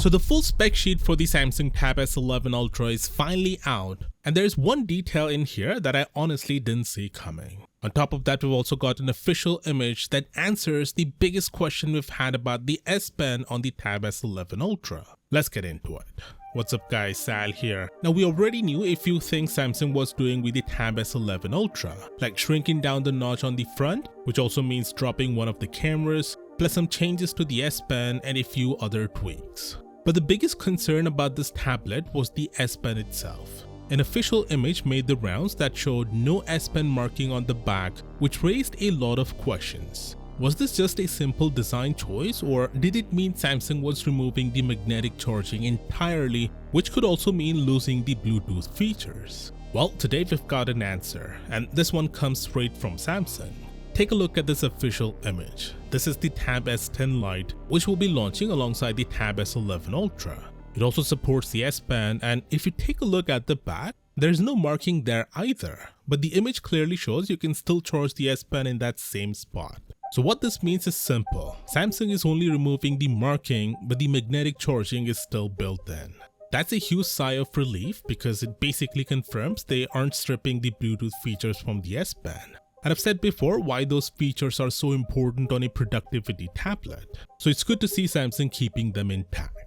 So the full spec sheet for the Samsung Tab S11 Ultra is finally out, and there's one detail in here that I honestly didn't see coming. On top of that, we've also got an official image that answers the biggest question we've had about the S Pen on the Tab S11 Ultra. Let's get into it. What's up guys, Sal here. Now we already knew a few things Samsung was doing with the Tab S11 Ultra, like shrinking down the notch on the front, which also means dropping one of the cameras, plus some changes to the S Pen and a few other tweaks. But the biggest concern about this tablet was the S Pen itself. An official image made the rounds that showed no S Pen marking on the back, which raised a lot of questions. Was this just a simple design choice, or did it mean Samsung was removing the magnetic charging entirely, which could also mean losing the Bluetooth features? Well, today we've got an answer, and this one comes straight from Samsung. Take a look at this official image. This is the Tab S10 Lite, which will be launching alongside the Tab S11 Ultra. It also supports the S Pen, and if you take a look at the back, there's no marking there either, but the image clearly shows you can still charge the S Pen in that same spot. So what this means is simple. Samsung is only removing the marking, but the magnetic charging is still built in. That's a huge sigh of relief because it basically confirms they aren't stripping the Bluetooth features from the S Pen. And I've said before why those features are so important on a productivity tablet. So it's good to see Samsung keeping them intact.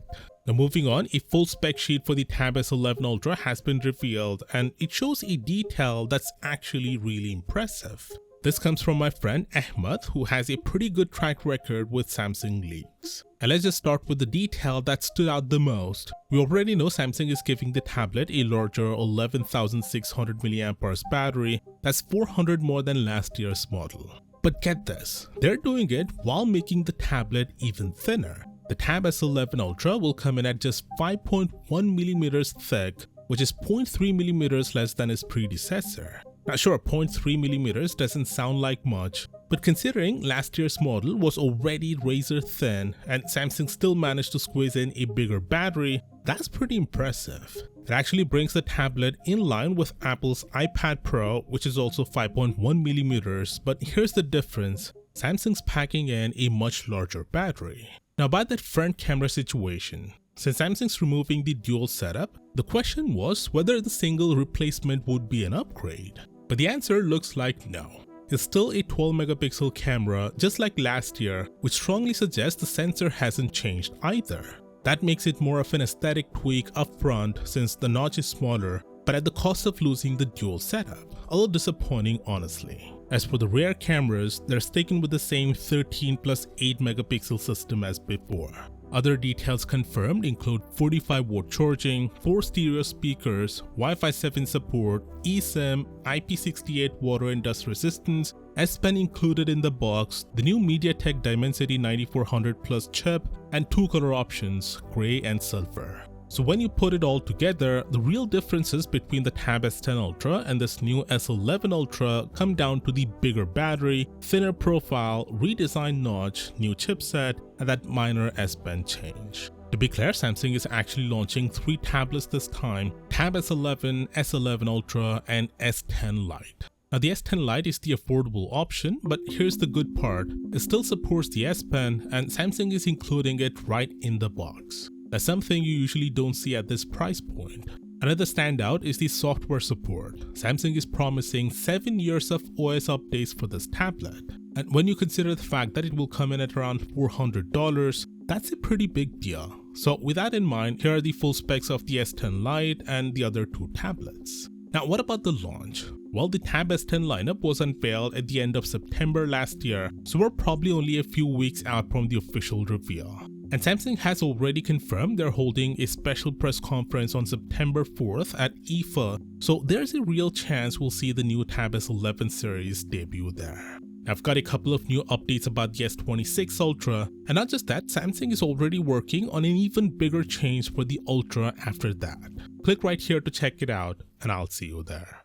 Now moving on, a full spec sheet for the Tab S11 Ultra has been revealed, and it shows a detail that's actually really impressive. This comes from my friend Ahmed, who has a pretty good track record with Samsung leaks. And let's just start with the detail that stood out the most. We already know Samsung is giving the tablet a larger 11,600 mAh battery, that's 400 more than last year's model. But get this, they're doing it while making the tablet even thinner. The Tab S11 Ultra will come in at just 5.1mm thick, which is 0.3mm less than its predecessor. Now sure, 0.3mm doesn't sound like much, but considering last year's model was already razor thin and Samsung still managed to squeeze in a bigger battery, that's pretty impressive. It actually brings the tablet in line with Apple's iPad Pro, which is also 5.1mm, but here's the difference. Samsung's packing in a much larger battery. Now about that front camera situation, since Samsung's removing the dual setup, the question was whether the single replacement would be an upgrade. But the answer looks like no. It's still a 12 megapixel camera just like last year, which strongly suggests the sensor hasn't changed either. That makes it more of an aesthetic tweak up front since the notch is smaller, but at the cost of losing the dual setup. A little disappointing honestly. As for the rear cameras, they're sticking with the same 13 plus 8 megapixel system as before. Other details confirmed include 45-watt charging, 4 stereo speakers, Wi-Fi 7 support, eSIM, IP68 water and dust resistance, S Pen included in the box, the new MediaTek Dimensity 9400 Plus chip, and 2 color options, grey and silver. So when you put it all together, the real differences between the Tab S10 Ultra and this new S11 Ultra come down to the bigger battery, thinner profile, redesigned notch, new chipset, and that minor S Pen change. To be clear, Samsung is actually launching 3 tablets this time: Tab S11, S11 Ultra, and S10 Lite. Now the S10 Lite is the affordable option, but here's the good part. It still supports the S Pen and Samsung is including it right in the box. That's something you usually don't see at this price point. Another standout is the software support. Samsung is promising 7 years of OS updates for this tablet. And when you consider the fact that it will come in at around $400, that's a pretty big deal. So with that in mind, here are the full specs of the S10 Lite and the other 2 tablets. Now what about the launch? Well, the Tab S10 lineup was unveiled at the end of September last year, so we're probably only a few weeks out from the official reveal. And Samsung has already confirmed they're holding a special press conference on September 4th at IFA, so there's a real chance we'll see the new Tab S11 series debut there. I've got a couple of new updates about the S26 Ultra, and not just that, Samsung is already working on an even bigger change for the Ultra after that. Click right here to check it out, and I'll see you there.